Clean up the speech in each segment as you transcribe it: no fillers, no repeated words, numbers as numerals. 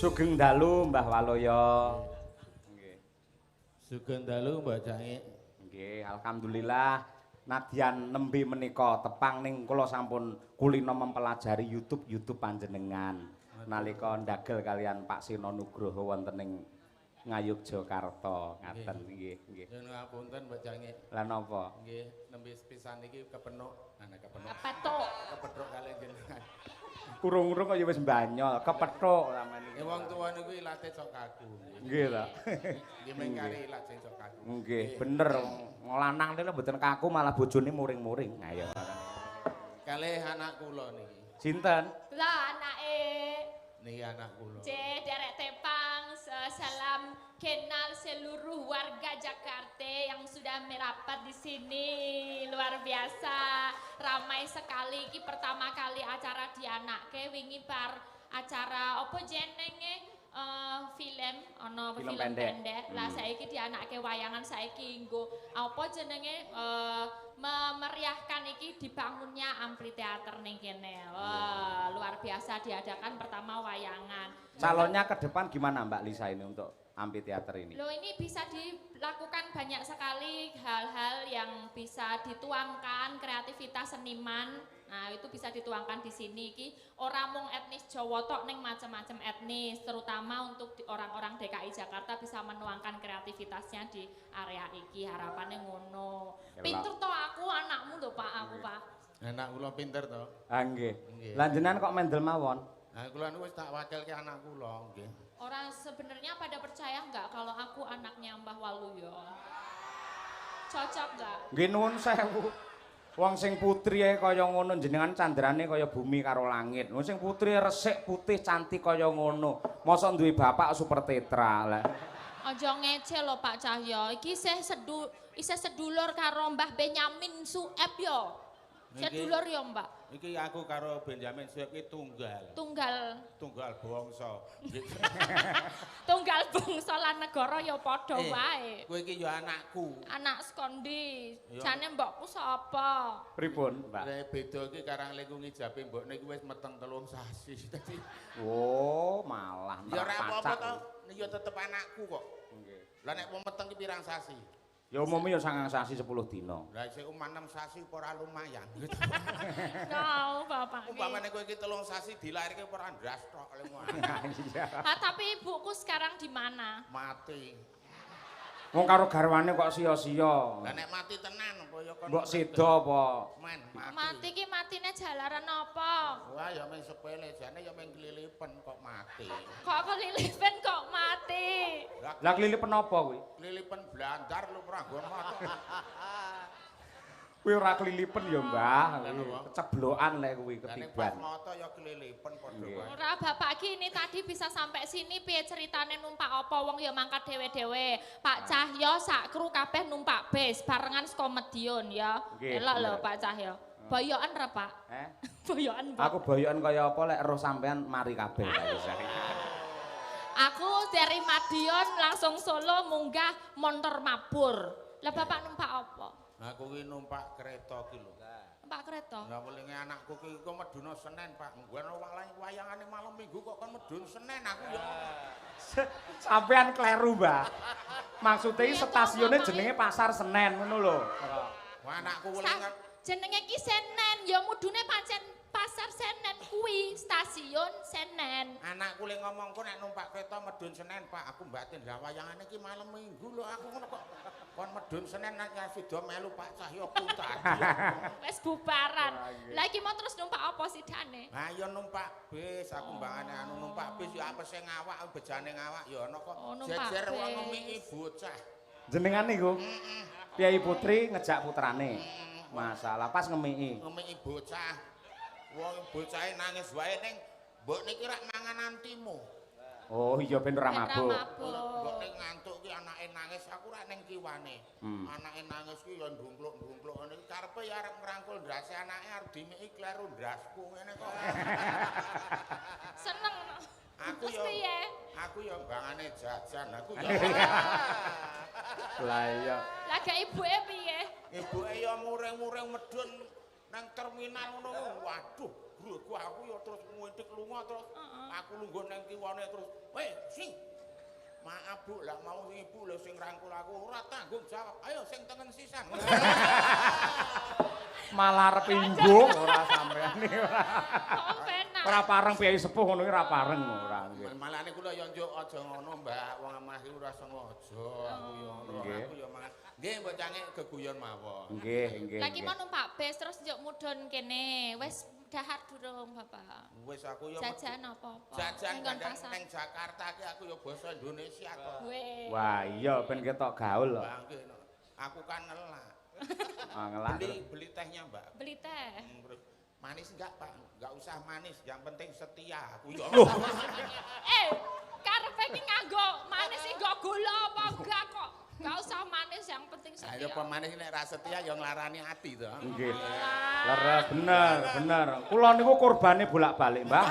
Sugeng dalu Mbah Waloyo. Nggih. Sugeng dalu Mbak Cangik. Nggih, alhamdulillah nadyan nembe menika tepang ning kula sampun kulino mempelajari YouTube panjenengan. Nalika ndagel kalian Pak Sino Nugroho wonten ing Ngayogyakarta ngaten nggih nggih. Nyuwun ngapunten Mbak Cangik. Lah napa? Nggih, nembe sepisan iki kepenuk, kepenuk. Kepetuk. Kepetuk kalih jenengan. Kurung-kurung kaya wis mbanyol, kepethuk sampean iki. Wong tuwa niku ilate sok kaku. Nggih ta. Nggih mengkari ilat sing sok kaku. Nggih, bener wong lanang niku mboten kaku malah bojone muring-muring. Ayo. Kalih anak kula niki. Sinten? Lah anake Niki anak kula. derek tepang salam kenal seluruh warga Jakarta yang sudah merapat di sini luar biasa ramai sekali iki pertama kali acara dianake wingi par acara apa jenenge film ana film pendek lah saiki dianake wayangan saiki nggo apa jenenge memeriahkan iki dibangunnya amfiteater ning kene. Wah, luar biasa diadakan pertama wayangan. Calonnya ke depan gimana Mbak Lisa ini untuk amfiteater ini? Loh ini bisa dilakukan banyak sekali hal-hal yang bisa dituangkan kreativitas seniman. Nah, itu bisa dituangkan di sini iki ora mung etnis Jawa tok ning macam-macam etnis, terutama untuk orang-orang DKI Jakarta bisa menuangkan kreativitasnya di area iki. Harapannya ngono. Pinter toh aku anakmu lho Pak, aku Pak. Anak kula pinter to. Ah nggih. Lah jenengan kok mendel mawon? Nah, kula niku wis tak wakilke anak kula nggih. Orang sebenarnya pada percaya nggak kalau aku anaknya Mbah Waluyo? Cocok nggak? Nggih nuwun sewu. Wong sing putri ae kaya ngono jenengan candrane kaya bumi karo langit. Wong sing putri resik putih cantik kaya ngono. Mosok duwe bapak super tetra lah. Aja ngece lho Pak Cahyo. Iki isih sedulur karo Mbah Benyamin Sueb yo. Sedulur yo Mbak. Iki aku karo Benjamin Sueb iki tunggal. Tunggal bangsa. Tunggal bangsa lan negara ya padha wae. Kowe iki ya anakku. Anak sekondi. Jane mbokku sapa? Pripun, Mbak? Lah beda iki karang lengku ngijabe mbok niku wis meteng 3 sasi. Oh, malah Ya ora apa-apa to, ya tetep anakku kok. Nggih. Lah nek wong meteng ki pirang sasi? Ya umumnya ya 9 sasi 10 dina. Lah sik 6 sasi ora lumayan. Tahu Bapak. Umpamane kowe iki 3 sasi dilairke ora ndras tok lemu. Iya. Tapi ibuku sekarang di mana? Mati. Wong karo garwane kok sia-sia. Lah nek mati tenan apa ya kon. Mbok sedo apa? Men mati. Mati ki matine jalaran apa? Wah ya mung sepele jane ya mung klilipen kok mati. Kok kelilipen kok mati? Lah klilipen apa kuwi? Klilipen blandar lu ora nggon mati. Kuwi ora klilipen ya, Mbah. Keceblokan lek kuwi Lah nek pas ketiban. mata ya klilipen padha wae. Ora Bapak ki ini tadi bisa sampai sini piye ceritane numpak apa wong ya mangkat dhewe-dhewe. Pak Cahyo sak kru kabeh numpak bis barengan saka Medion ya. Nggih, Elok lho bener. Pak Cahyo. Boyokan ra Pak? Boyokan Pak. Aku boyokan kaya apa lek roh sampean mari kabeh ta bisa. Aku dari Madiun langsung Solo munggah montor mabur. Lah Bapak numpak apa? Aku ki numpak kereta ki lho. Numpak kereta. Lah welinge anakku ki kok meduna Senin, Pak. Nggon wayangane malam Minggu kok kon medun Senin aku ya. Sampean kleru, Mbah. Maksudnya stasiunnya jenenge Pasar Senen ngono lho. Wah anakku welinge Jenenge ki Senen, ya mudune pancen Pasar Senen kuwi, stasiun Senen. anakku le ngomongku nek numpak kereta medun Senin, Pak. Aku mbatin lah wayangane ki malam Minggu lho. Aku ngono kok kon medun Senin nek sida melu Pak Cahyo tadi. Wes bubaran. Lah iki mau terus numpak apa sidane? Ha ya numpak bis, aku mbangane anu numpak bis ya apese ngawak bejane ngawak ya ana kok jejer wong ngemi bocah. Jenengan niku Piai Putri ngejak putrane. Masalah pas ngemiki. Ngemi bocah. Wong bocahe nangis wae ning mbok niki rak mangan antimu. Oh iya ben ora mabuk. Mbok ning ngantuk ki anake nangis aku rak ning kiwane. Anake nangis ki ya ndungkluk-ndungkluk ngene iki karepe ya arep ngrangkul ndrase anake arep dimiki kleru ndrasku ngene kok. Seneng. Aku ya mbangane jajan aku ya. Lah iya. Lah gak ibuke piye? Ibuke ya muring-muring medun nang terminal ngono. Waduh, Bruku aku ya terus nguintik lunga terus aku lungguh nang kiwane terus. Weh, sing maaf Bu, lah mau ibu lho sing rangkul aku ora tanggung jawab. Ayo sing tengen sisan. Malah arep inggung ora sampean iki ora. Oh, penak. Ora pareng piye sepuh ngono iki ora pareng ora nggih. Malane kula ya njuk aja ngono, Mbak. Wong amah iki ora sengaja aku ya ngono. Nggih. Aku ya mangan. Nggih, mbok cange geguyon mawon. Nggih, nggih. Lagi mau numpak bis terus njuk mudhun kene. Wis dahar durung, Bapak. Wis aku ya Jajan apa-apa. jajan Ning kadang pasar. nang Jakarta ki aku ya basa Indonesia to. Weh. Wah, iya ben ketok gaul lho. Bangke no. Aku kan ngelak. Ah ngelak. Beli tehnya, Mbak. Beli teh. Terus manis enggak, Pak? Enggak usah manis, yang penting setia. Aku ya. Karepe iki nganggo manis iki nggo gula apa enggak kok? Enggak usah manis, yang penting Ayo setia. pemanis nek ra setia ya nglarani ati to. Nggih. Leres bener, bener. Kula niku kurbane bolak-balik, Mbah.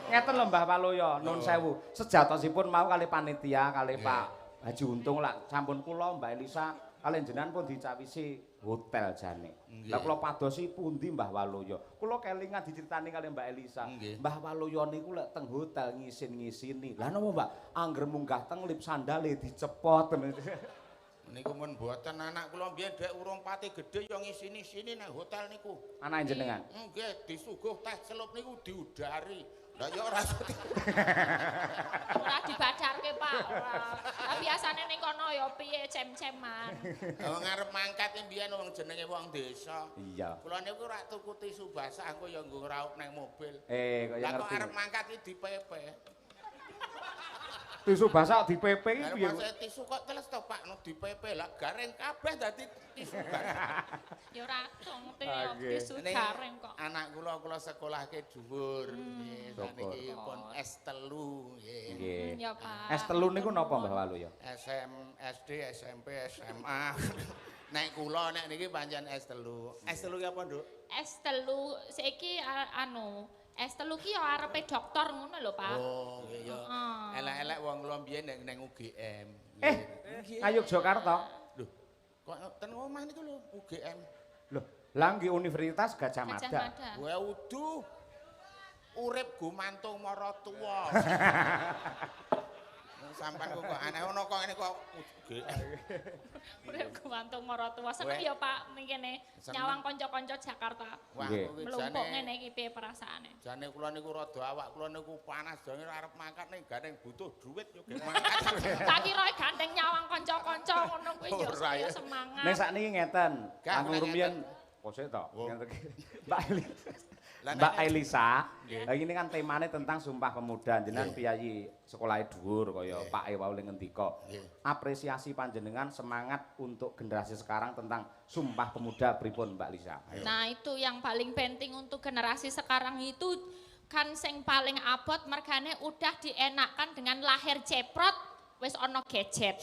Ngeten lho Mbah Paloyo, nun sewu. Sejatosipun mau kali panitia, kali Pak Haji Untung lah sampun kula Mbak Elisa kali jenengan pun dicawisi hotel jane. Lah kula padosi pundi Mbah Waloyo. Kula kelingan diceritani kali Mbak Elisa. Mbah Waloyo niku lek teng hotel ngisin-ngisini. Lah napa Mbak? Angger munggah teng lip sandale dicepot. Niku mun mboten anak kula mbiyen dek urung pati gedhe ya ngisini-sini nang hotel niku. Anake jenengan. Nggih, disuguh teh celup niku diudari. Lah ya ora Ora dibadarke, Pak. Ora. Lah biasane ning kono ya piye cem-ceman. wong arep mangkat mbiyen wong jenenge wong desa. Iya. Kula niku ora tuku tisu basah engko ya nggo ngraup nang mobil. Kaya Lah kok ngerti. arep mangkat iki dipepe. Tisu basah dipepe iki Lah piye? pas tisu kok teles to Pak no dipepe lah gareng kabeh dadi tisu basah. Ya ora dong Nggih. tisu Ini gareng kok. anak kula sekolahke dhuwur nggih. Saniki Syukur. pun S3 nggih. Nggih. Ya, Pak. Es telu niku napa Mbah Waloyo? SD, SMP, SMA. Nek kula nek niki pancen S3. S3 ki apa, Nduk? S3 saiki S3 ki ya arepe dokter ngono lho, Pak. Oh, nggih ya. Heeh. Elek-elek wong kula mbiyen nek UGM. Yogyakarta. Lho, kok ten omah niku lho UGM. Loh, lah nggih Universitas Gajah Gajah Mada. Mada. Kowe udu urip gumantung maratuwa. Sampan kok aneh ono kok ngene kok UGM. Urip gumantung maratuwa. Seneng Weh. ya, Pak, ning kene Seneng. nyawang kanca-kanca Jakarta. Wah, Nggih. kuwi Melumpuk jane ngene iki piye perasaane? jane kula niku rada awak kula niku panas jane arep mangkat ning gandeng butuh duit yo ge mangkat. Tak kira gandeng nyawang kanca-kanca ngono kuwi ya Ora, saya ya. semangat. Nek sakniki ngeten, Gak, langkung nek rumiyin ngeten. kosek to. Oh. Ngeten iki. Mbak Elisa. Lah, Mbak nek- Elisa, Nggih. lah ini kan temane tentang Sumpah Pemuda. Jenengan piyayi sekolahe dhuwur kaya Nggih. Pak E wau ngendika. Nggih. Apresiasi panjenengan semangat untuk generasi sekarang tentang Sumpah Pemuda pripun Mbak Lisa? Ayo. Nah, itu yang paling penting untuk generasi sekarang itu kan sing paling abot mergane udah dienakkan dengan lahir ceprot wis ana gadget.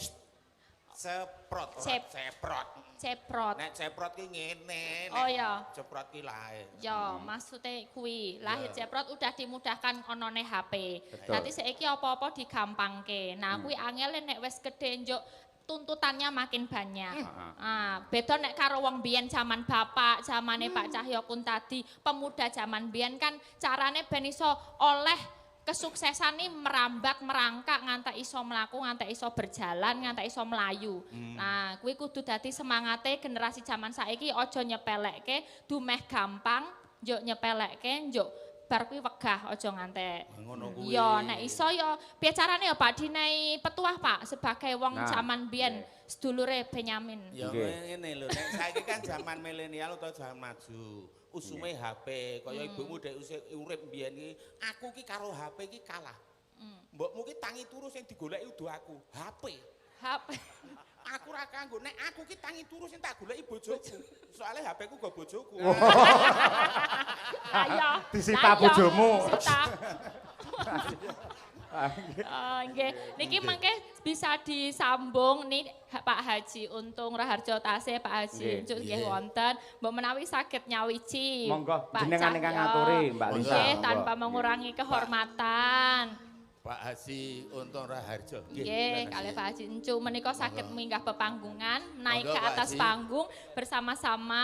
Ceprot, Cep- ceprot. Ceprot. Nek ceprot ki ngene. Oh, nek ya. Ceprot ki lae. Ya, maksudnya kuwi lahir Ya. ceprot udah dimudahkan onone HP. Betul. Nanti saiki apa-apa digampangke. Nah, kuwi angel nek wis gedhe njuk tuntutannya makin banyak. Ah, beda nek karo wong biyen zaman bapak, zamane Pak Cahyo Kuntadi, pemuda zaman biyen kan carane ben iso oleh kesuksesan ini merambat, merangkak, ngantek iso melaku, ngantek iso berjalan, ngantek iso melayu. Nah, kuwi kudu dadi semangate generasi zaman saiki aja nyepelekke, dumeh gampang, njuk nyepelekke, njuk bar kuwi wegah aja ngantek. Ngono kuwi. Ya, nek iso ya piye carane ya Pak dinehi petuah Pak sebagai wong Nah, zaman biyen sedulure Benyamin. Ya Nggih. ngene lho, nek saiki kan zaman milenial utawa zaman maju. Usume HP, kaya ibumu dek urip mbiyen iki, aku ki karo HP ki kalah. Mbokmu ki tangi turu sing digoleki udu aku, HP. HP. Aku ora kanggo, nek aku ki tangi turu sing tak goleki bojoku. Soale HP ku go bojoku. Ayo. Disita bojomu. Disita. Nggih, niki mangke bisa disambung nih Pak Haji Untung Raharjo Tasih, Pak Haji Nggih. Unjuk nggih Nggih. wonten, mbok menawi saged nyawiji. Monggo Pak jenengan ingkang Cahyo. ngaturi Mbak Lisa. Nggih, monggo. tanpa mengurangi kehormatan. Pak Haji Untung Raharjo. Nggih, kalih Pak Haji Encu menika saged minggah pepanggungan, naik Monggo, ke Pak atas Haji. panggung bersama-sama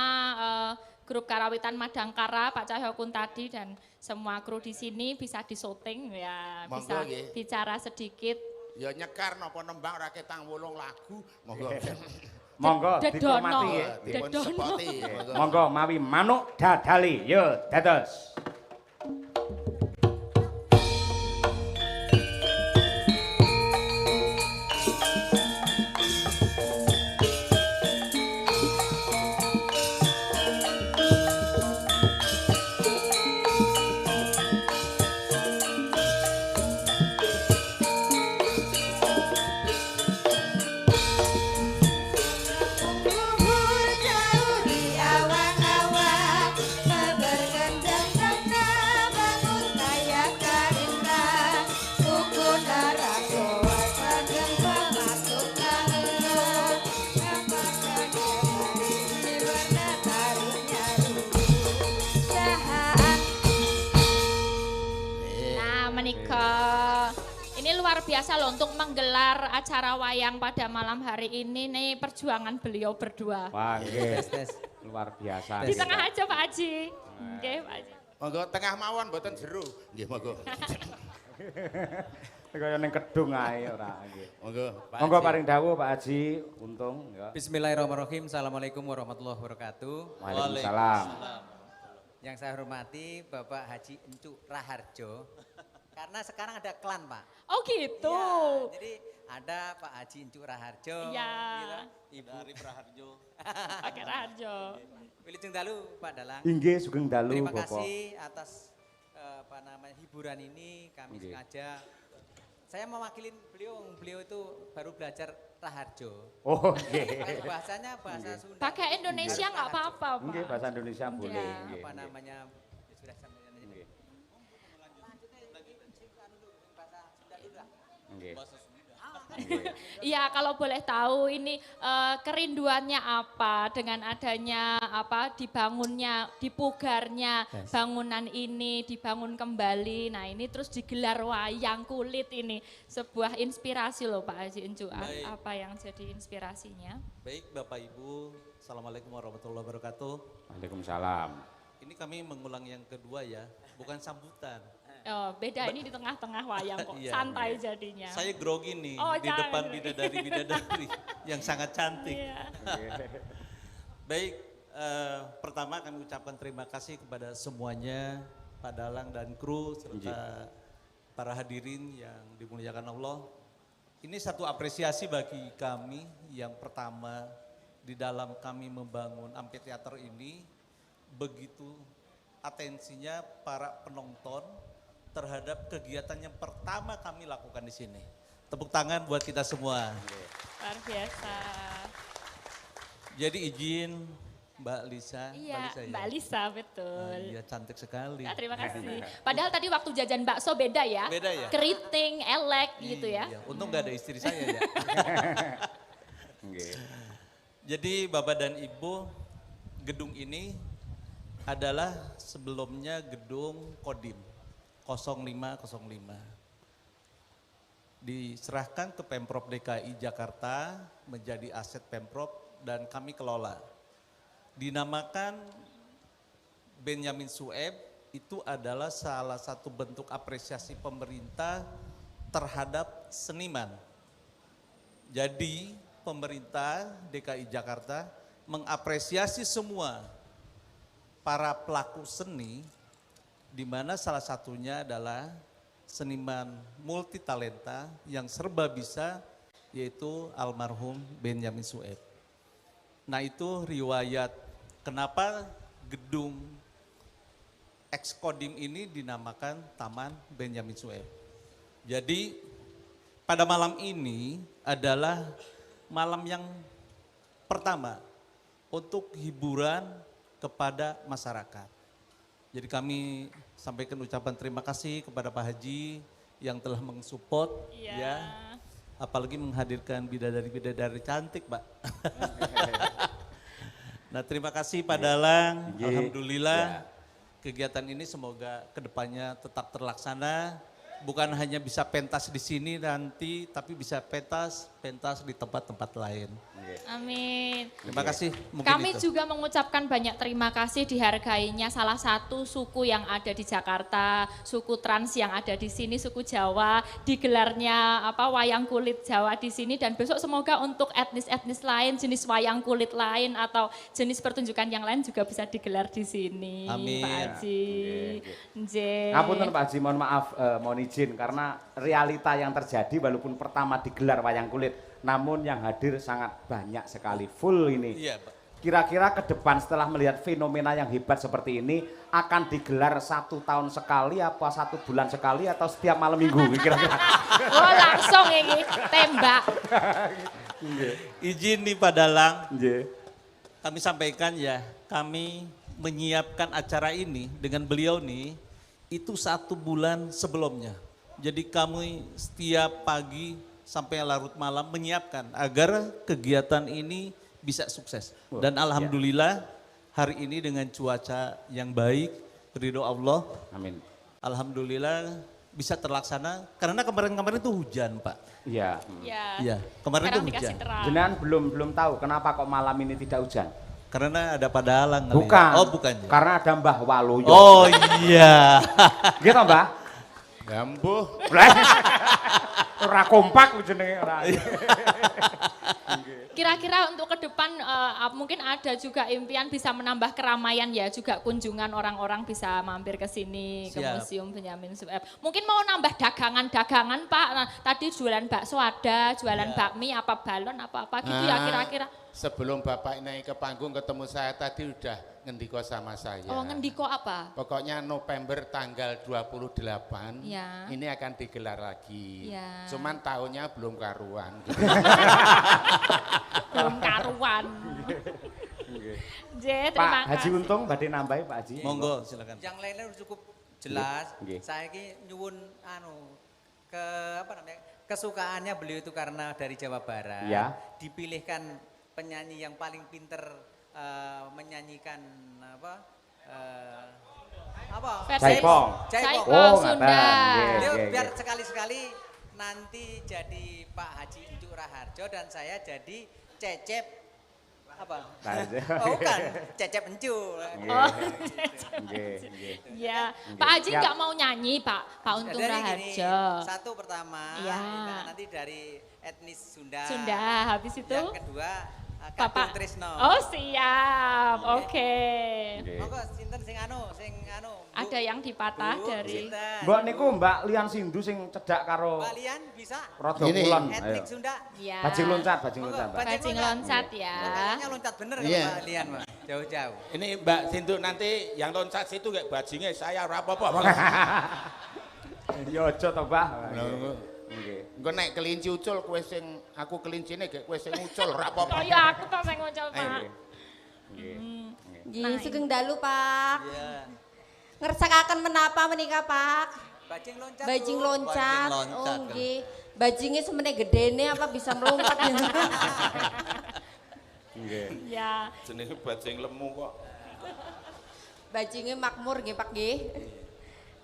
grup Karawitan Madangkara, Pak Cahyokun tadi dan semua kru di sini bisa disyuting ya, Monggo, bisa nggih. bicara sedikit. Ya nyekar napa nembang ra ketang 8 lagu. Monggo. Monggo Dedono. dihormati nggih. Dipun Dedono. sepoti. Monggo mawi manuk dadali. Yo dados. Luhur jauh di awang-awang, bergendang-gendang bangun kayak karinda. Buku darah doa segembang masuk nangis. Apakah di warna taringnya jahat. Nah, menikah. Ini luar biasa loh untuk menggelar acara wayang pada malam hari ini nih perjuangan beliau berdua. Wah nggih. Luar biasa. Di tengah aja Pak Haji. Oke, Pak Haji. Monggo tengah mawon mboten jero. Nggih monggo. Kaya ning kedung ae ora nggih. Monggo. Pak Monggo Haji. paring dawuh Pak Haji, untung ya. Bismillahirrahmanirrahim. Assalamualaikum warahmatullahi wabarakatuh. Waalaikumsalam. Yang saya hormati Bapak Haji Encu Raharjo. Karena sekarang ada klan, Pak. Oh gitu. Iya, jadi ada Pak Haji Encu Raharjo. Iya. Ibu Rip Raharjo. Pakai Rajo. Wilujeng dalu Pak Dalang. Inggih sugeng dalu Terima Bapak. kasih atas hiburan ini kami Nggih. sengaja. Saya mewakilin beliau itu baru belajar Raharjo. Oh nggih. Kayak bahasanya bahasa Sunda. Pakai Indonesia nggak apa-apa, Pak. Nggih bahasa Indonesia boleh Iya. nggih. Apa namanya? Ya sudah sampaikan aja. Nggih. Nggih. Nggih. Iya, kalau boleh tahu ini kerinduannya apa dengan adanya apa dibangunnya, dipugarnya bangunan ini dibangun kembali. Nah, ini terus digelar wayang kulit ini sebuah inspirasi loh Pak Haji Encu. Baik. Apa yang jadi inspirasinya? Baik Bapak Ibu, Assalamualaikum warahmatullahi wabarakatuh. Waalaikumsalam. Ini kami mengulang yang kedua ya, bukan sambutan. Oh, beda ini di tengah-tengah wayang kok, Iya. santai jadinya. Saya grogi nih Oh, di jangan depan grogi. bidadari-bidadari yang sangat cantik. Iya. Baik, pertama kami ucapkan terima kasih kepada semuanya, Pak Dalang dan kru serta para hadirin yang dimuliakan Allah. Ini satu apresiasi bagi kami yang pertama di dalam kami membangun amphitheater ini, begitu atensinya para penonton terhadap kegiatan yang pertama kami lakukan di sini. Tepuk tangan buat kita semua. Luar biasa. Jadi izin Mbak Lisa. Iya, ya? Mbak Lisa betul. Iya cantik sekali. Ya, terima kasih. Padahal tadi waktu jajan bakso beda ya. Beda ya? Keriting, elek gitu ya. Iya, untung gak ada istri saya ya. Nggih. Jadi Bapak dan Ibu, gedung ini adalah sebelumnya gedung Kodim 0505. Diserahkan ke Pemprov DKI Jakarta menjadi aset Pemprov dan kami kelola. Dinamakan Benyamin Sueb, itu adalah salah satu bentuk apresiasi pemerintah terhadap seniman. Jadi pemerintah DKI Jakarta mengapresiasi semua para pelaku seni, di mana salah satunya adalah seniman multitalenta yang serba bisa, yaitu almarhum Benyamin Sueb. Nah itu riwayat kenapa gedung Ex-Kodim ini dinamakan Taman Benyamin Sueb. Jadi pada malam ini adalah malam yang pertama untuk hiburan kepada masyarakat. Jadi kami sampaikan ucapan terima kasih kepada Pak Haji yang telah mensupport Iya. ya. Apalagi menghadirkan bidadari-bidadari cantik, Pak. Nah, terima kasih Pak Dalang. Iya. Alhamdulillah Ya. kegiatan ini semoga kedepannya tetap terlaksana. Bukan hanya bisa pentas di sini nanti, tapi bisa pentas di tempat-tempat lain. Amin. Terima kasih. Mungkin Kami itu. juga mengucapkan banyak terima kasih dihargainya salah satu suku yang ada di Jakarta, suku Trans yang ada di sini, suku Jawa, digelarnya wayang kulit Jawa di sini dan besok semoga untuk etnis-etnis lain, jenis wayang kulit lain atau jenis pertunjukan yang lain juga bisa digelar di sini. Amin. Pak Haji. Nggih. Ngapunten Pak Haji, mohon maaf, mohon izin karena realita yang terjadi walaupun pertama digelar wayang kulit, namun yang hadir sangat banyak sekali, full ini. Iya, Pak. Kira-kira ke depan setelah melihat fenomena yang hebat seperti ini akan digelar 1 tahun sekali apa 1 bulan sekali atau setiap malam minggu kira-kira? Oh langsung ini tembak. Izin nih Pak Dalang, Nggih. kami sampaikan ya, kami menyiapkan acara ini dengan beliau nih itu 1 bulan sebelumnya. Jadi kami setiap pagi sampai larut malam menyiapkan agar kegiatan ini bisa sukses. Dan alhamdulillah hari ini dengan cuaca yang baik, ridho Allah, Amin. alhamdulillah bisa terlaksana karena kemarin-kemarin itu hujan, Pak. Iya. Ya. Iya, kemarin itu Sekarang dikasih hujan. terang. Jenengan belum tahu kenapa kok malam ini tidak hujan? Karena ada padalang kali ya? Bukan. Oh, bukan ya. Karena ada Mbah Waluyo. Oh iya. Gitu Mbah? Gambuh. Ora kompak jenenge ora. Kira-kira untuk ke depan mungkin ada juga impian bisa menambah keramaian ya, juga kunjungan orang-orang bisa mampir ke sini, ke Siap. Museum Benyamin Sueb. Mungkin mau nambah dagangan-dagangan Pak, nah, tadi jualan bakso ada, jualan bakmi, apa balon, apa-apa gitu ya kira-kira. Sebelum Bapak naik ke panggung ketemu saya tadi udah ngendiko sama saya. Oh ngendiko apa? Pokoknya November tanggal 28 Ya. ini akan digelar lagi. Ya. Cuman tahunnya belum karuan. Belum karuan. J, Pak terima Haji kasih. Untung badhe nambahi Pak Haji. Monggo silakan. Yang lainnya udah cukup jelas. Nggih. Saya ini nyuwun kesukaannya beliau itu karena dari Jawa Barat. Ya. Dipilihkan penyanyi yang paling pinter menyanyikan Versi Jaipong. Jaipong. Oh, ngaten. Sunda. Nggih, Beliau nggih, biar nggih. sekali-sekali nanti jadi Pak Haji Encuk Raharjo dan saya jadi Cecep apa? Oh, bukan, Cecep Encuk. Nggih. Oh, Nggih, nggih. ya. Pak Haji Ya. nggak mau nyanyi Pak Untung Dari gini, Raharjo. satu pertama Iya. nanti dari etnis Sunda. Sunda, habis itu Yang kedua Bapak. Kadung Trisno. Oh siap, oke. Nggih. Monggo sinten sing anu, Bu? Ada yang dipatah Bu, dari sinten? Mbok niku Mbak Lian Sindu sing cedak karo Mbak Lian bisa? Rada Ini. kulon. Etnik Ayo. Sunda. ya. Bajing loncat, bajing Monggo, loncat, Mbak. Bajing loncat ya. Kayaknya loncat bener kalau Iya. Mbak Lian, Mbak. Jauh-jauh. Ini Mbak Sindu nanti yang loncat situ kayak bajingnya saya ora apa-apa. Ya aja to, Mbah. Lho, Nggih. Engko nek kelinci ucul kowe sing aku kelincine gek kowe sing ucul ora apa-apa. Kaya aku tuh sing ngucul Pak. Nggih. Nggih. Nggih, sugeng dalu Pak. Iya. Ngersakaken menapa menika Pak? Bajing loncat. Bajing Bu. loncat. Bajing loncat, Oh nggih. Bajingnya semene gedene apa bisa melompat ya? Nggih. Ya. Jenenge bajing lemu kok. Bajingnya makmur nggih Pak nggih.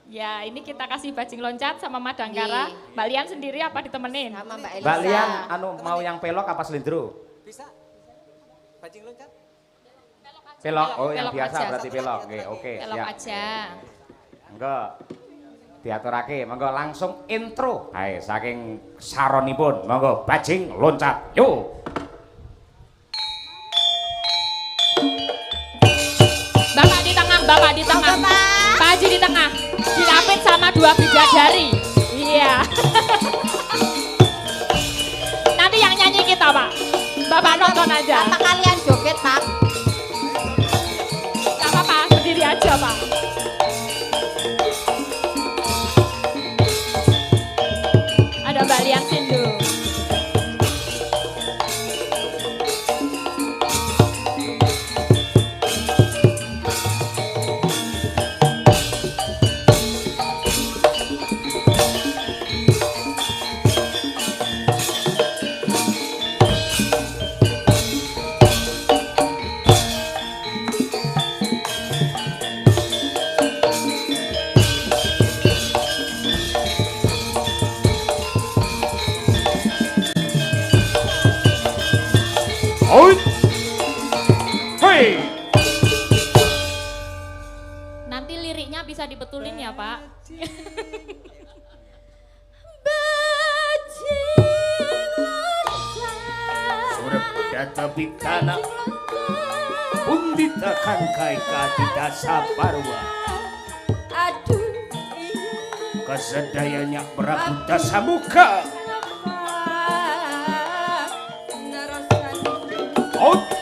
Ya, ini kita kasih bajing loncat sama Madangkara. Nggih. Mbak Lian sendiri apa ditemenin? Sama Mbak Elisa. Mbak Lian anu mau yang pelok apa selindro? Bisa? Bajing loncat? Pelok. Oh, yang Pelok biasa aja. berarti pelok. Nggih, oke, Pelok siap. aja. Monggo. Diaturake, monggo langsung intro. Hai, saking saronipun, monggo bajing loncat. Yo. Bapak di tengah, Bapak di tengah. Pak Haji di tengah. Diapit sama 2 bidadari. Iya. Nanti yang nyanyi kita, Pak. Bapak nonton aja. Apa kalian joget Pak? Gak apa-apa, berdiri aja, Pak. Ada Mbak Lian Sindu. Tatapikana Undita kangkai kadita saparwa Aduh. Kasadayanya Prabu Dasamuka Oh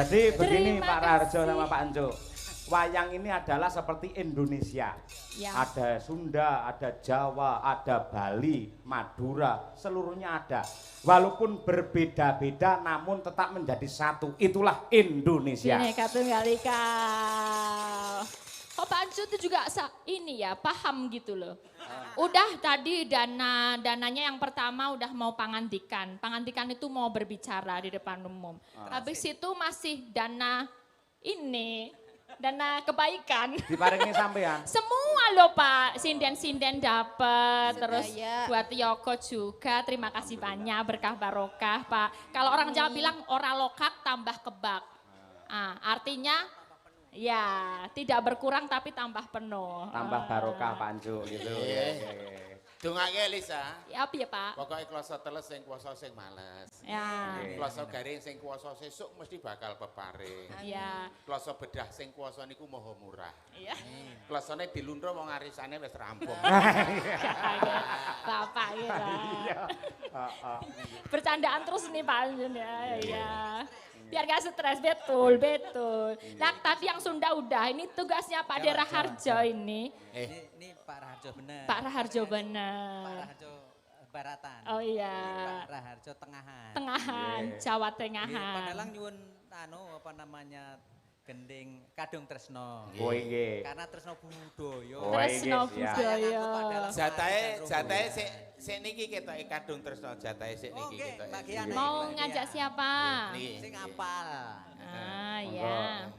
Jadi begini Pak Raharjo sama Pak Anjo, wayang ini adalah seperti Indonesia. Ya. Ada Sunda, ada Jawa, ada Bali, Madura, seluruhnya ada. Walaupun berbeda-beda namun tetap menjadi satu. Itulah Indonesia. Bineka Tunggal Ika. Kok Pak Ancu itu juga ini ya, paham gitu loh. Udah tadi dananya yang pertama udah mau pangandikan. Pangandikan itu mau berbicara di depan umum. Habis itu masih dana ini, dana kebaikan. Diparingi sampean. Semua loh Pak, sinden-sinden dapat, terus Sedaya. buat Yoko juga, terima kasih banyak, berkah barokah Pak. Kalau orang Jawa bilang ora lokak tambah kebak. Artinya ya tidak berkurang tapi tambah penuh. Tambah barokah Pak Anjuk gitu. Dongake Lisa. Ya apa ya Pak? Pokoknya kloso teles sing kuasa sing males. Ya. Kloso garing sing kuasa sesuk mesti bakal peparing. Ya. Kloso bedah sing kuasa niku maha murah. Iya. Klosone diluntur wong arisane wis rampung. Bapak ya. Bercandaan terus nih Pak Anjun ya. Iya. Biar gak stres, betul. Nah tadi yang Sunda udah, ini tugasnya Pak De Raharjo ini. Ini Pak Raharjo benar. Pak Raharjo benar. Pak Raharjo Baratan. Oh iya. Pak Raharjo Tengahan. Tengahan, Jawa Nggih, Tengahan. Panelang nyuwun apa namanya gending Kadung Tresno. Oh nggih. Karena Tresno budaya. Oh, Tresno iya, siap. budaya. Jatahe sik niki ketoke kadung tresno jatahe sik niki Oke, ketoke. Mbak Kian. Mau ngajak siapa? Niki. Sing apal. Ya.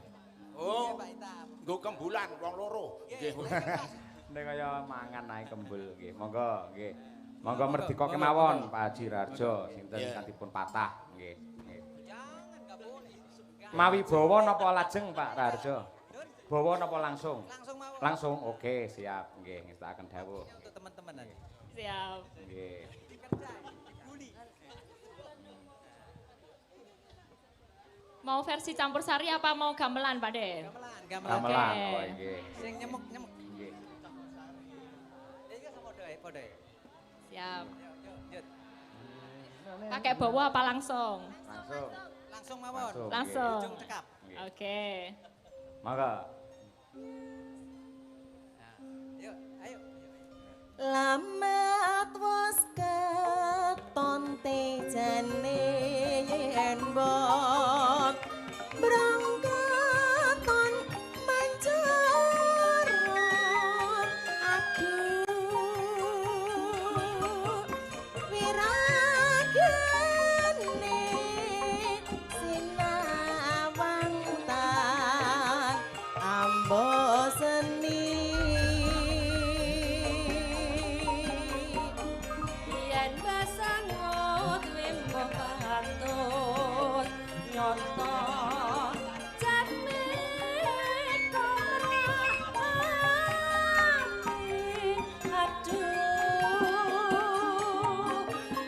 Oh, Pak Itam. nggo kembulan wong loro. Nggih. Nek kaya mangan ae kembul nggih. Monggo nggih. Monggo merdeka kemawon Pak Haji Rarjo sinten kantipun patah nggih. Jangan enggak boleh. Mawi bawa napa lajeng Pak Rarjo? Bawa napa langsung? Langsung mawon. Langsung. Oke, siap nggih ngestakaken dawuh. Untuk teman-teman nanti. Siap. Nggih. Mau versi campur sari apa mau gamelan Pak De? Gamelan. Gamelan. Oke. Oh nggih. Sing nyemuk. Nggih. Iki sama podo. Siap. Yuk. Pakai bawa apa langsung? Langsung. Langsung mawon. Langsung. Ujung cekap. Oke. Monggo. Nah, yuk, ayo. Lamat was keton tejane yen mbok brangketon mancara aduh wiragene sinawang tan ambo seni yen basangot wimbo patut nyoto jane komrahane aduh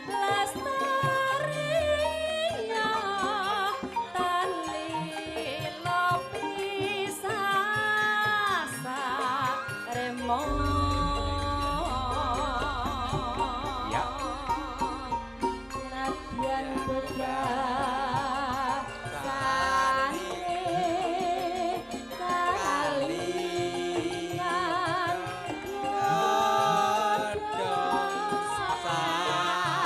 lestarinya tali lopi sasa remon Ya. Nadyan bedah sane kalingan Godong sadar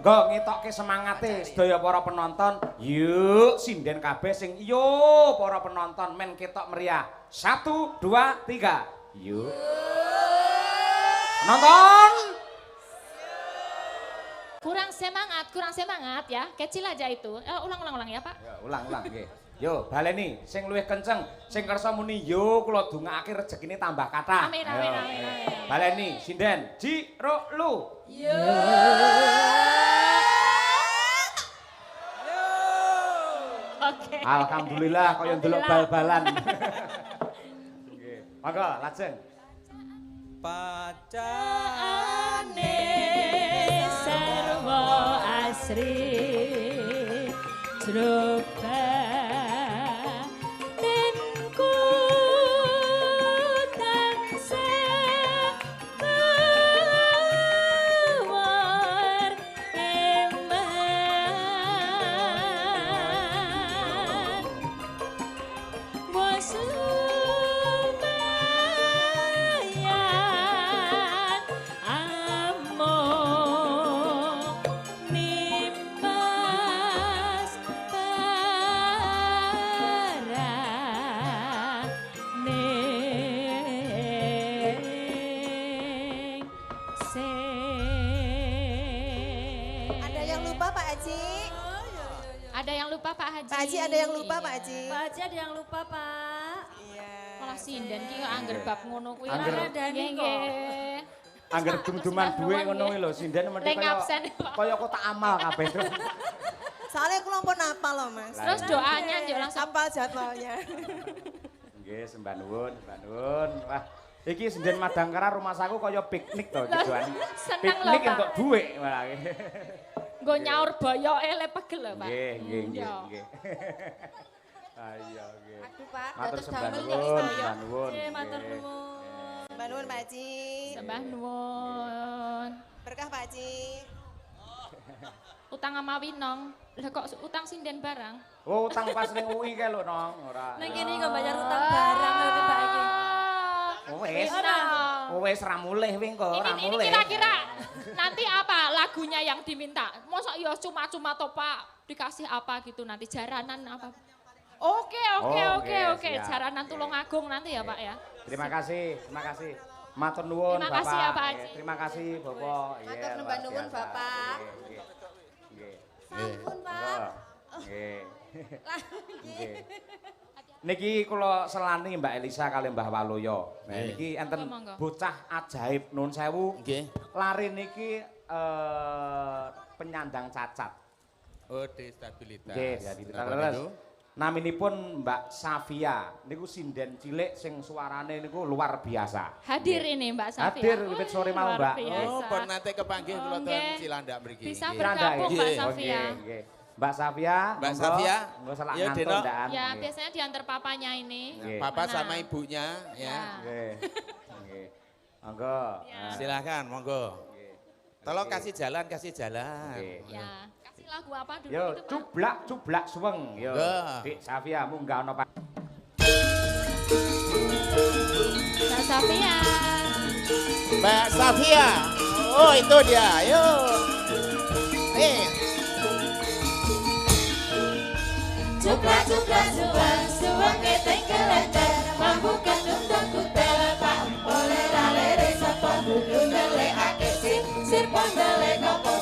Nggo ngetokke semangate sedaya para penonton. Yuk sinden kabeh sing yo para penonton men ketok meriah. 1 2 3. Yuk. Penonton. Kurang semangat ya. Kecil aja itu. Ulang ya Pak. Ya, ulang nggih. Yo, baleni sing luwih kenceng, sing kersa muni yo kula dongake rezekine tambah kathah. Amin. Baleni sinden Jiro Lu. Oke. Alhamdulillah kaya ndelok bal-balan. Nggih. Monggo lajeng. Pacane Ane serwo asri Coba dan ku tansah tawar eman was lumayan among nimas paraning sing. Ada yang lupa Pak Haji? Ada yang lupa Pak Haji. Pak Haji ada yang lupa Pak Haji? Pak Haji ada yang lupa Pak. Iya. Malah sinden ki kok angger bab ngono kuwi. Angger- Ora Dani kok. Angger dum-duman duwe ngono kuwi lho, sinden mesti Lek absen, Pak. kaya kok tak amal kabeh. Soalnya aku lompon apa loh Mas. Terus doanya yo langsung Apal jadwalnya. Nggih, sembah nuwun, sembah nuwun. Wah, iki sinden Madangkara rumah saku kaya piknik to tujuan. seneng lho, Piknik Pak. entuk dhuwit malah. nggo nyaur boyoke le pegel lho, Pak. Nggih, nggih, nggih, Iya. nggih. Ayo, nggih. Aduh Pak, Matur dados sembah damel nuwun, ya. sembah nuwun. Nggih, matur nggih. nuwun. Mbak Nuwun Pak Haji. Sembah nuwun. Berkah Pak Haji. Utang sama Winong. Lah kok utang sinden barang? Oh, utang pas ning UI kae lho, Nong. Ora. Nang kene kok bayar utang barang lho Pak iki. Oh, wis. Ora. Oh, wis ra mulih wing kok, ora Ini mulih. kira-kira nanti apa lagunya yang diminta? Masa ya cuma-cuma toh Pak dikasih apa gitu nanti jaranan apa? Oke, Oh, oke. oke, siap. Jaranan Oke. Tulungagung nanti ya Pak ya. Terima kasih, terima kasih. Matur nuwun Terima Bapak. kasih ya, Pak Nggih, Haji. terima kasih Bapak. Matur Iya, nembah luar nuwun, biasa. Bapak. Nggih, nggih. Sampun Pak. Monggo. Nggih. Nggih. Niki kula selani Mbak Elisa kali Mbah Waluyo. Nah, niki enten Monggo. bocah ajaib nun sewu. Nggih. Lari niki penyandang cacat. Oh, destabilitas. Nggih, jadi Kenapa terus. itu? Naminipun Mbak Safia, niku sinden cilik sing suarane niku luar biasa. Hadir ini Mbak Safia. Hadir wiwit sore mau, Luar Mbak. biasa. Oh, pun nate kepanggih kula ten Nggih. Cilandak mriki. Bisa Nggih. bergabung Mbak Nggih. Safia. Nggih. Mbak Safia, Mbak monggo, Safia. monggo selak Ya, ngantuk Deno. ndaan. Ya Nggih. biasanya diantar papanya ini. Nggih. Papa Mana? sama ibunya Ya. ya. Nggih. Nggih. Monggo. Ya. Nah, Silakan, monggo. nggih. Tolong kasih jalan, kasih jalan. Nggih. Ya, kasih lagu apa dulu Yo, itu Pak? cublak suweng. Yo. Nggih. Dik Safia munggah ono Pak. Mbak Safia. Mbak Safia. Oh, itu dia. Ayo. Cuprak cuprak suang suang keteng kelenter mampu ketundang kutel pak boleh ralere sapa kudu ndele ake sir pondele kopo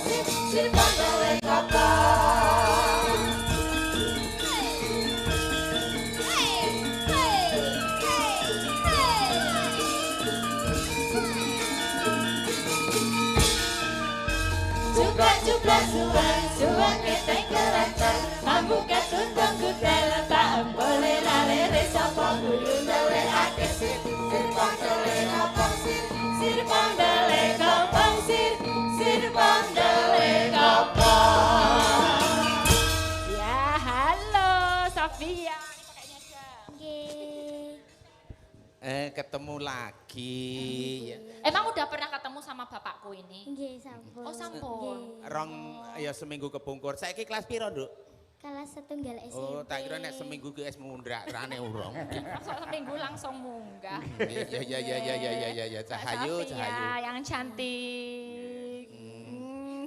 sir pondele kopo. Cuprak cuprak suang suang keteng kelenter mampu ketundang kutel pak boleh ralere sapa kudu ndele ake sir pondele kopo sir pondele kopo sir pondele kopo. Ya halo Safia. Ketemu lagi. Emang udah pernah ketemu sama bapakku ini? Nggih, sampun. Oh sampun. Rong ya seminggu kepungkur. Saiki kelas piro, Nduk? Kelas setunggal SMP. Oh, tak kira nek seminggu ki es mundrak rane urung. Masa seminggu langsung munggah. Ya. Cahayu, Mbak Safia cahayu. yang cantik.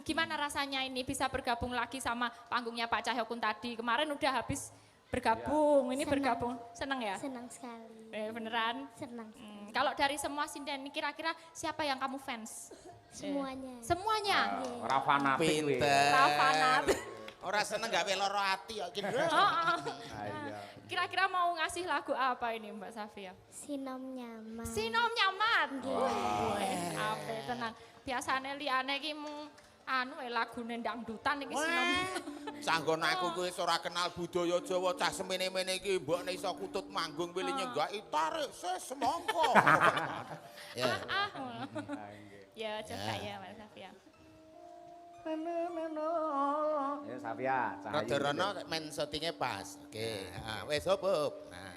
Gimana rasanya ini bisa bergabung lagi sama panggungnya Pak Cahyokun tadi? Kemarin udah habis bergabung, ini Senang. bergabung. Seneng ya? Senang sekali. Beneran? Senang. Kalau dari semua sinden ini kira-kira siapa yang kamu fans? Semuanya. Semuanya? Ora fanatik kuwi. Pinter. Rafanat. Ora seneng gawe loro ati kok kira. Ayo. Kira-kira mau ngasih lagu apa ini Mbak Safia? Sinom nyaman. Sinom nyaman. Ape tenang. Biasane liyane iki mung lagune dangdutan iki sinom. Sanggon aku kuwi ora kenal budaya Jawa cah semene-mene iki mbokne iso kutut manggung pilih nyenggaki tarik semongko. Ya. Ya coba ya Mbak Safia. Ya Safia, Cahayu. Rada rono men syutinge pas. Oke, wis hop. Nah.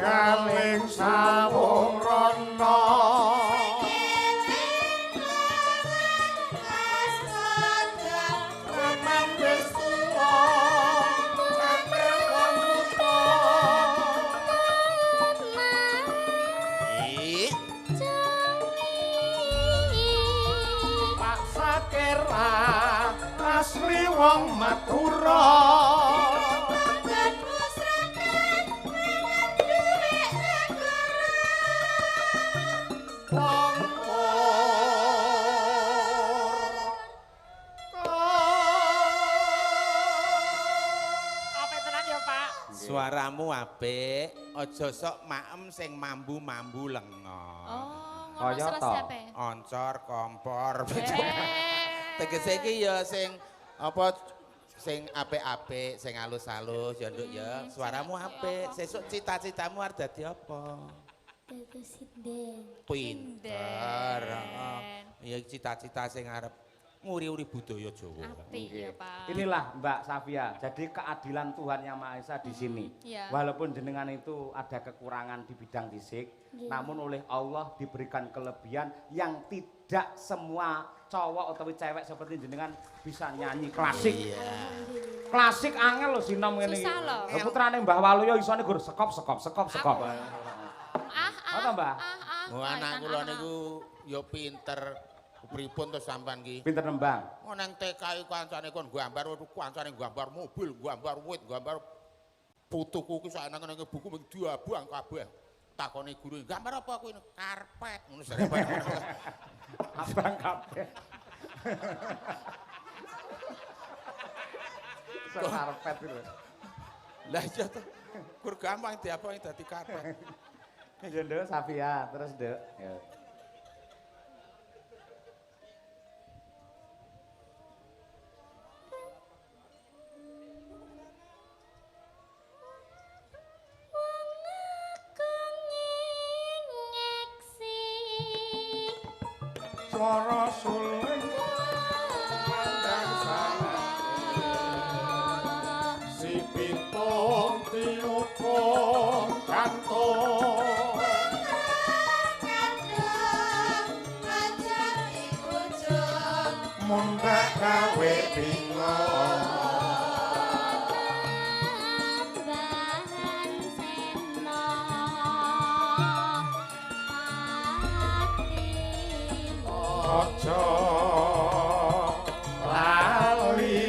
Galing sawung rono Pak Sakera asli wong Madura Suaramu apik, aja sok maem sing mambu-mambu lenga. Ngono siapa? Oncor, kompor. Tegese iki ya sing apa sing apik-apik, sing halus-halus ya Nduk ya. Suaramu apik. Sesuk cita-citamu arep dadi apa? Dados sinden. Pinter. Ya cita-cita sing arep nguri-uri budaya Jawa. Apik ya, Pak. Inilah Mbak Safia, jadi keadilan Tuhan Yang Maha Esa di sini. Iya. Walaupun jenengan itu ada kekurangan di bidang fisik, namun oleh Allah diberikan kelebihan yang tidak semua cowok atau cewek seperti jenengan bisa nyanyi klasik. Klasik angel loh sinom ngene iki. Susah loh. Putrane Mbah Waluyo isone gur sekop. Apa Mbah? Anak kula niku ya pinter. Pripun to sampean ki? Pinter nembang. Oh nang TKI kancane kon gambar kancane gambar mobil, gambar wit, gambar putuku ki sak nang ngene buku mung diabang kabeh. Takoni guru, gambar apa aku ini? Karpet. Ngono sare. Abang kabeh. Karpet itu. Lah iya to. Gur gampang diabang dadi karpet. Ya Nduk, Safia, terus Nduk. Ya. Swara suling pandang sana si pitung tiupung kantung mundak gawe bingung ojo lali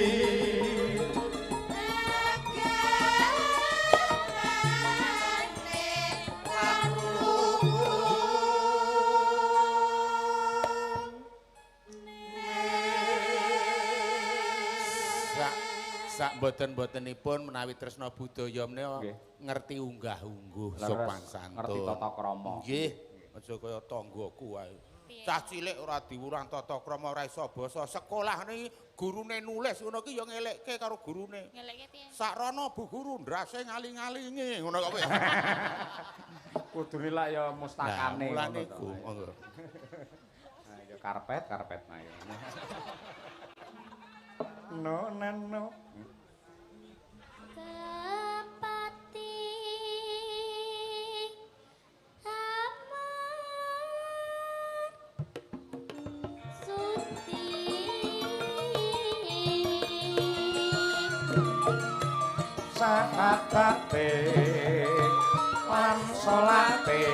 sak boten-botenipun menawi tresna budaya menika ngerti unggah-ungguh sopan santun. Ngerti tata krama. Nggih, aja kaya tanggoku wae. Cah cilik ora diwurang tata krama ora iso basa. Sekolah niki gurune nulis ngono ki ya ngelekke karo gurune. Ngelekke piye? Sakrono Bu Guru ndrase ngaling-ngalingi ngono kok kowe. Kudune lak ya mustakane ngono iku. Monggo. Nah, ya karpet nah ya. No. Kepati amat suti sakatate lan salate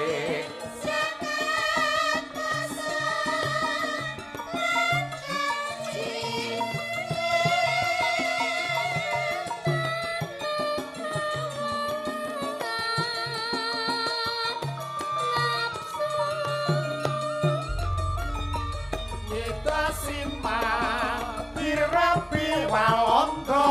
Walanda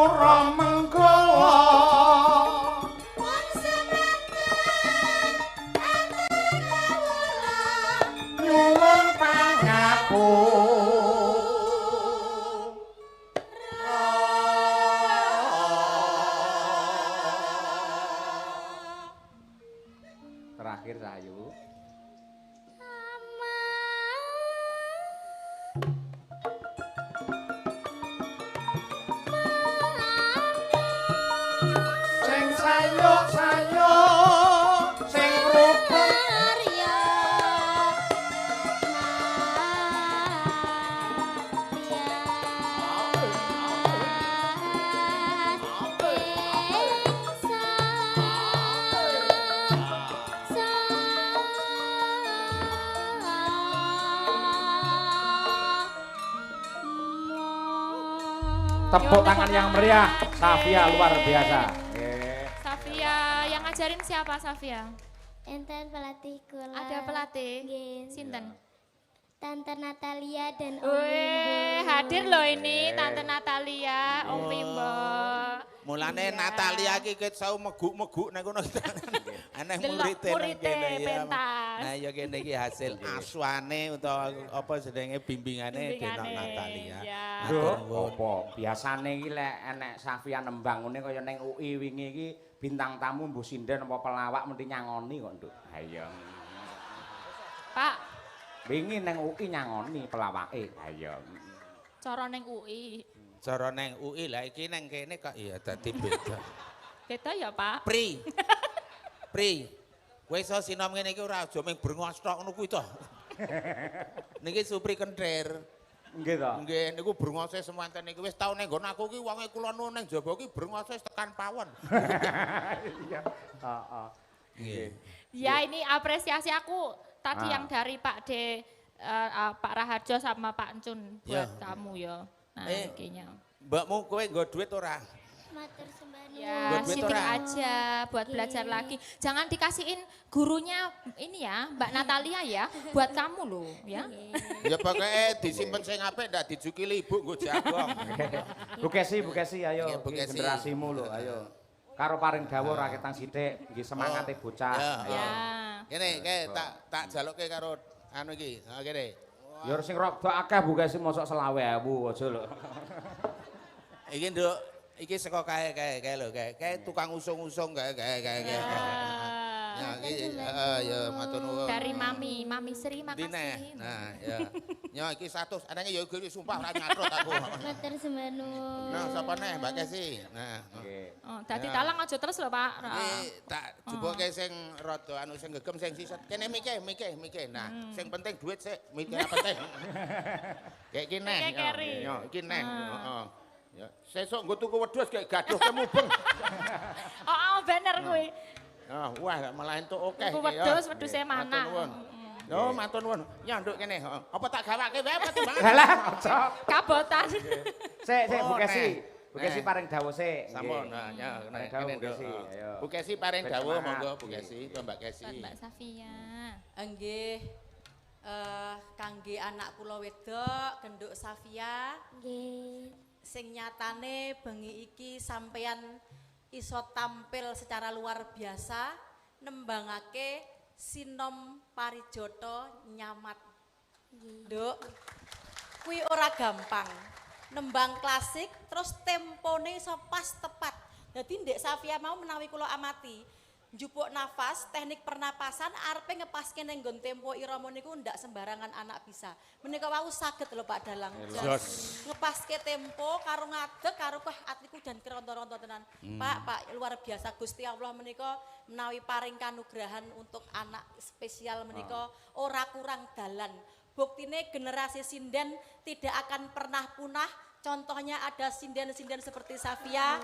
pura menggala Wong semranten atur kawula nyuwun pangapura Terakhir Sayu. sing sayuk-sayuk sing rukun Arya Tepuk tangan yang meriah, Safia luar biasa. Safia, yang ngajarin siapa Safia? Enten pelatih kula. Ada pelatih? Nggih. Sinten? Tante Natalia dan Om Wih, Bimbo. hadir loh ini Tante Natalia, Om Bimbo. Mulane Natalia iki ket sau meguk-meguk nang kono. Aneh Delok murid nang muridé kene ya. pentas. Nah ya kene iki hasil asuane utawa apa jenenge bimbingane Denok Natalia. Ya. Matur nuwun. Apa biasane iki lek enek Safia nembang ngene kaya ning UI wingi iki bintang tamu mbuh sinden apa pelawak mesti nyangoni kok, Nduk. Ha iya. Pak, Wingi ning UI nyangoni pelawake. Ha iya. cara ning UI. Cara neng UI lah iki neng kene kok iya dadi beda. Beda ya, Pak? Pri. Pri. Kowe iso sinom ngene iki ora aja mung brengos tok ngono kuwi to. Niki Supri Kentir. Nggih to. Nggih niku brengose semanten niki wis tau ning nggon aku ki wonge kula nu ning jaba ki brengose tekan pawon. Iya. Heeh. Nggih. Ya ini apresiasi aku tadi Ah. yang dari Pak D, Pak Raharjo sama Pak Encun buat Ya. kamu ya. Nah, kayaknya. Mbakmu kowe nggo duit ora? Matur sembah nuwun. Ya, Buat duit sitik ora? aja buat belajar lagi. Jangan dikasihin gurunya ini ya, Mbak Natalia ya, buat kamu loh ya. Ya pokoke disimpen sing apik ndak dijukili ibu nggo jagong. Bu Kesi ayo. Nggih, Bu Iki Kesi. generasimu lho, ayo. Karo paring dawuh ra ketang sithik, nggih semangate bocah. Ya. Ayo. Ya. Kene tak jalukke karo anu iki. Ha kene. Ya sing rada akeh Bu Kesi mosok 20.000 aja lho. Iki Nduk, iki saka kae lho, kae tukang usung-usung kae. Ya iki ya matur nuwun. Dari Mami Sri Dine. makasih. Nah, ya. Ya iki 100, anake ya iki sumpah ora nyatrut aku. Matur sembah nuwun. Nah, sapa neh Mbak Kesi? Nah. Nggih. Oh, dadi talang aja terus lho, Pak. Iki tak jupuke sing rada anu sing gegem sing siset. Kene mike. Nah, sing penting duit sik, mikir apa penting. Kayak iki neh. Kayak keri. Ya, iki neh. Heeh. Ya, sesuk nggo tuku wedhus kayak gaduh ke mubeng. Oh, bener kuwi. Ah, wah malah entuk akeh Tuku iki ya. wedhus mana? Matur nuwun. Yo, matur nuwun. Ya nduk kene, heeh. Apa tak gawake wae apa timbang? Halah, aja. Kabotan. Sik, Bu Oh, Kesi. neh. Bu Kesi Neh. paring dawuh sik. Sampun, Nggih. nah, ya, Paring nek dawuh kene Bu Kesi. Nduk. Ayo. Bu Kesi paring Ben dawuh semangat. monggo Bu Nggih. Kesi, Mbak Kesi. Buat Mbak Safia. Enggih, kangge anak kula wedok, Genduk Safia, Nggih. sing nyatane bengi iki sampeyan iso tampil secara luar biasa, nembangake Sinom Parijoto Nyamat. Nduk, kuwi ora gampang. Nembang klasik, terus tempone iso pas tepat. Dadi Ndek Safia mau menawi kula amati, njupuk nafas, teknik pernapasan arepe ngepaske ning nggon tempo irama niku ndak sembarangan anak bisa. Menika wau saged lho Pak Dalang. Ngepaske tempo karo ngadeg karo atiku dan keronto-ronto tenan. Pak luar biasa Gusti Allah menika menawi paring kanugrahan untuk anak spesial menika ora kurang dalan. Buktine generasi sinden tidak akan pernah punah. Contohnya ada sinden-sinden seperti Safia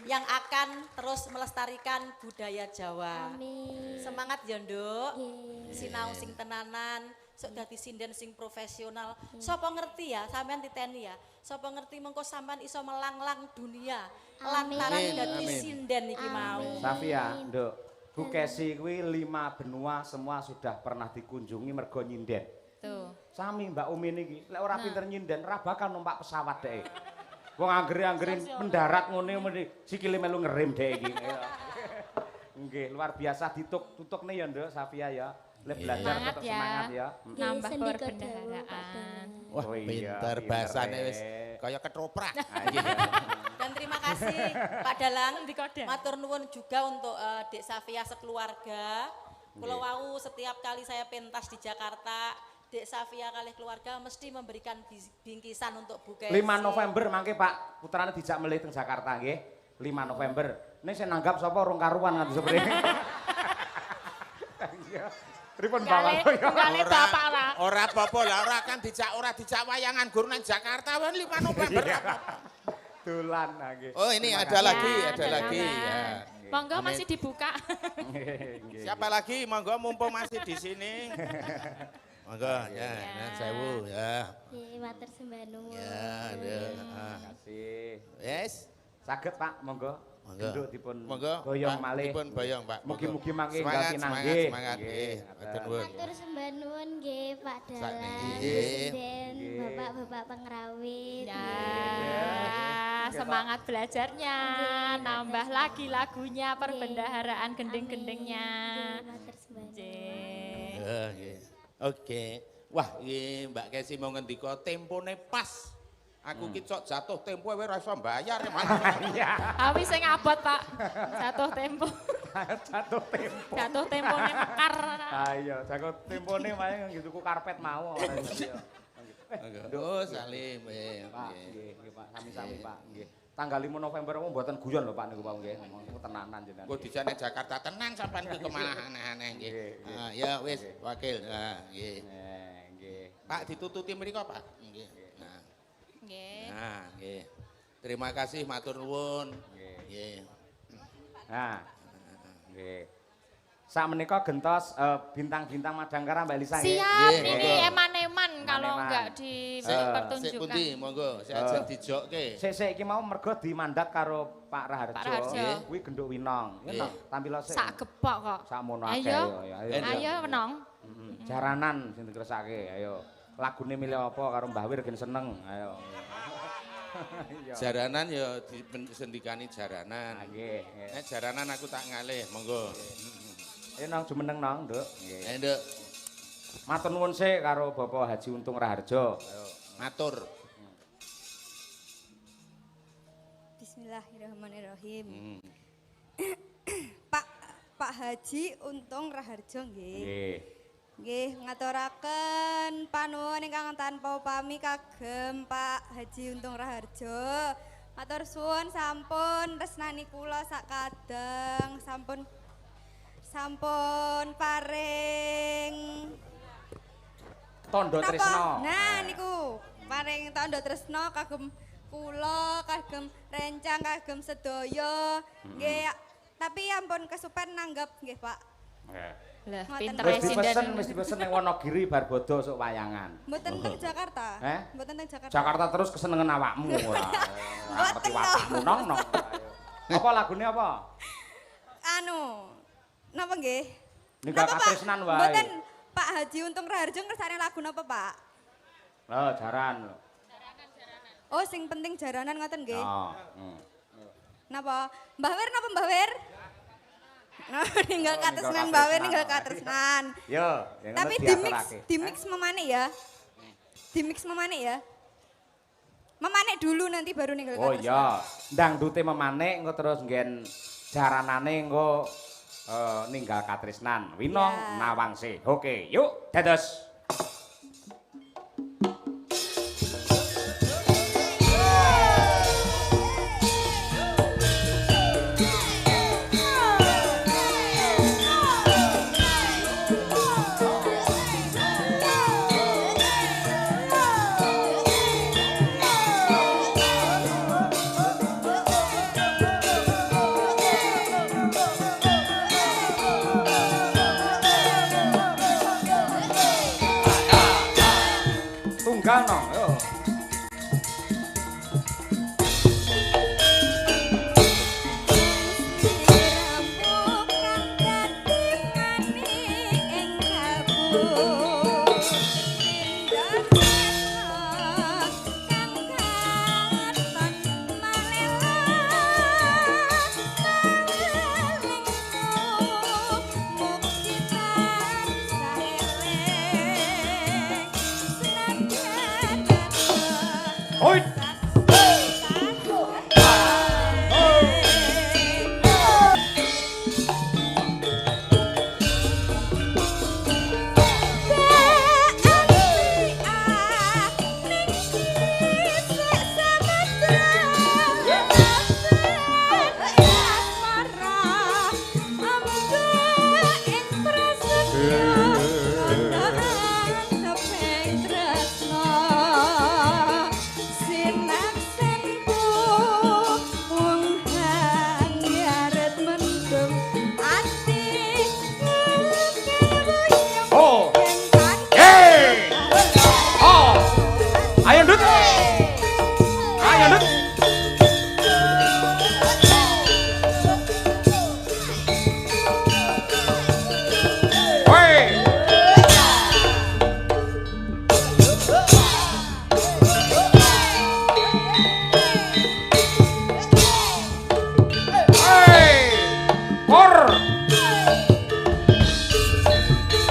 yang akan terus melestarikan budaya Jawa. Amin. Semangat ya Nduk. Nggih. Sinau sing tenanan, sok dadi sinden sing profesional. Sapa ngerti ya, sampean titeni ya. Sapa ngerti mengko sampean iso melanglang dunia lantaran Amin. dadi Amin. sinden iki mau. Safia, Nduk. Bu Kesi kuwi 5 benua semua sudah pernah dikunjungi mergo nyinden. Tuh. Sami Mbak Umi niki, lek ora pinter nyinden ora bakal numpak pesawat dhek. Wong anggere-anggere mendarat ngene meni sikile melu ngerem dhek iki. Nggih, luar biasa tutukne ya Nduk Safia ya. Lek belajar tetap semangat ya. Nambah perbendaharaan. Wah, pinter bahasane wis kaya ketoprak. Dan terima kasih Pak Dalang. Matur nuwun juga untuk Dek Safia sekeluarga. Kalau wau setiap kali saya pentas di Jakarta, Dek Safia kali keluarga mesti memberikan bingkisan untuk Bu Kesi. 5 November mangke Pak, putrane dijak melih teng Jakarta nggih. 5 November. Nek sing nanggap sapa urung karuan nganti seprene. Iya. Pripun Bapak? Ora apa-apa lah, ora dijak wayangan gur nang Jakarta 5 November apa. Dolan nggih. Oh, ini ada lagi ya. Monggo masih dibuka. Siapa lagi? Monggo mumpung masih di sini. Monggo ya, sewu ya. Nggih, matur sembah nuwun. Ya, Terima kasih. Yes. Saged Pak, monggo. Genduk dipun monggo boyong malih. Dipun boyong Pak. Mugi-mugi mangke semangat, nggih. Semangat nggih. Matur nuwun. Matur sembah nuwun nggih Pak Dalang, Nggih. dan Bapak-bapak pengrawit. Ya, semangat belajarnya, nambah lagi lagunya, perbendaharaan gending-gendingnya. Matur sembah nuwun. Nggih. Oke. Wah, iki Mbak Kesi mau ngendika tempone pas. Aku ki cok jatuh tempo wae ora iso bayar malah. Awi sing abot, Pak. Jatuh tempo. Jatuh temponya mekar. Iya, jatuh tempone wae nggih tuku karpet mau. Aduh, Salim. Pak, nggih, Pak, sami-sami Pak, nggih. Tanggal 5 November mau mboten guyon lho Pak niku Pak nggih. Niku tenanan jenengan. Kok dijane Jakarta tenan sampean ki kemana aneh-aneh nggih. Ya wis, wakil. Nggih. Nggih. Pak ditututi mriko, Pak. Nggih. Nggih. Nah, nggih. Terima kasih matur nuwun. Nggih. Nah. Nggih. Sak menika gentos bintang-bintang Madangkara Mbak Lisa nggih. Siap, ini eman-eman kalau enggak dipertunjukkan. Sik pundi monggo, sik aja dijokke. Sik iki mau mergo dimandat karo Pak Raharjo. Kuwi genduk winong. Nggih, tampil sik. Sak gepok kok. Sakmono akeh Ayo. ya. Ayo menong. Jaranan sing dikersake, ayo. Lagune milih apa karo Mbah Wir gen seneng, ayo. Jaranan ya disendikani jaranan. Nggih. Nek jaranan aku tak ngalih, monggo. Ayo nang jumeneng nang, Nduk. Nggih. Nduk. Matur nuwun sik karo Bapak Haji Untung Raharjo. Ayo, matur. Bismillahirrahmanirrahim. Pak Haji Untung Raharjo nggih. Nggih. Nggih, ngaturaken panuwun ingkang tanpa upami kagem Pak Haji Untung Raharjo. Matur suwun sampun tresnani kula sak kadang, sampun paring Tondo tresno. Nah niku paring tondo tresno kagem kula, kagem rencang, kagem sedaya. Nggih, tapi ampun kesupen nanggap nggih, Pak. Nggih. Lah, pinter Wis dipesen ning Wonogiri bar bodo sok wayangan. Mboten teng Jakarta. Mboten teng Jakarta. Jakarta terus kesenengan awakmu ora. Ngerti watakmu nong. Apa lagune apa? Napa nggih? Ninggal katresnan wae. Mboten Pak Haji Untung Raharjo ngersane lagu napa, Pak? Oh, jaran. Oh, sing penting jaranan ngoten nggih. Oh. Napa? Mbah Wir napa Mbah Wir? Ninggal katresnan Mbah Wir ninggal katresnan. Yo, tapi dimix memane ya. Dimix memane ya. Memanek dulu nanti baru ninggal katresnan. Oh iya, ndangdute memanek engko terus nggen jaranane engko ninggal katresnan. Winong nawangse. Oke, yuk dados. Hey!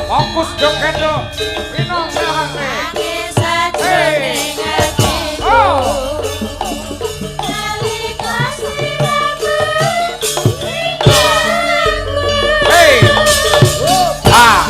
fokus joget yo. Winong sarane. Hey. Oh. Hey. Ah.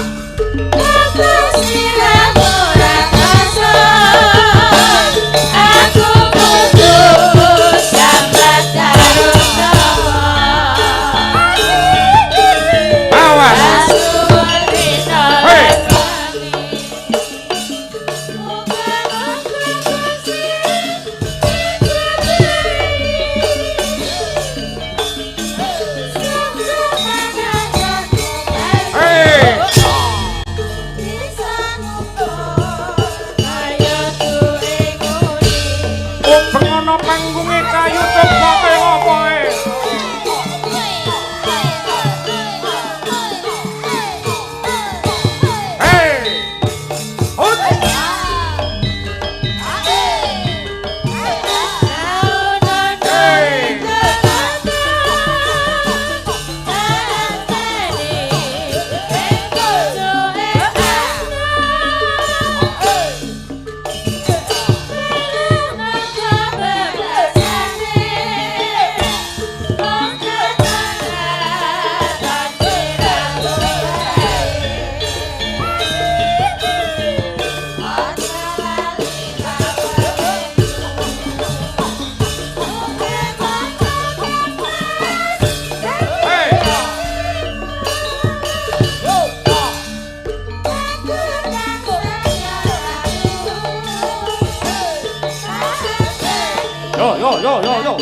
Yo.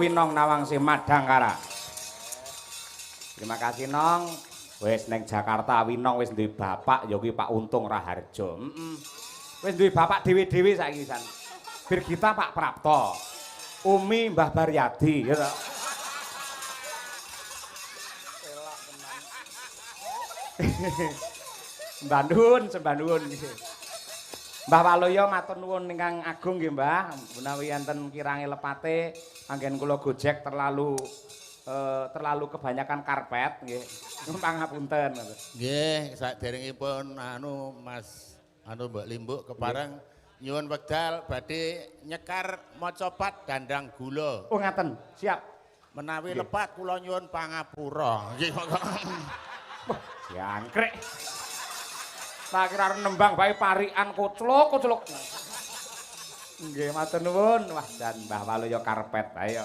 Winong Nawangsi Madangkara. Terima kasih Nong. Wis neng Jakarta Winong wis duwe bapak ya kuwi Pak Untung Raharjo. Wis duwe bapak dhewe-dhewe saiki san. Birgita Pak Prapto. Umi Mbah Baryadi ya to. Sembah nuwun. Mbah Waloyo matur nuwun ingkang agung nggih Mbah. Menawi enten kirange lepate anggen kula gojek terlalu kebanyakan karpet nggih. Pangapunten. Nggih, saderengipun Mas Mbok Limbuk kepareng nyuwun wekdal badhe nyekar macapat dandang gula. Oh ngaten, siap. Menawi lepat kula nyuwun pangapura. Nggih. Jangkrik. Tak kira nembang bae parikan kucluk. Nggih matur nuwun. Wah dan Mbah Waluyo karpet ayo.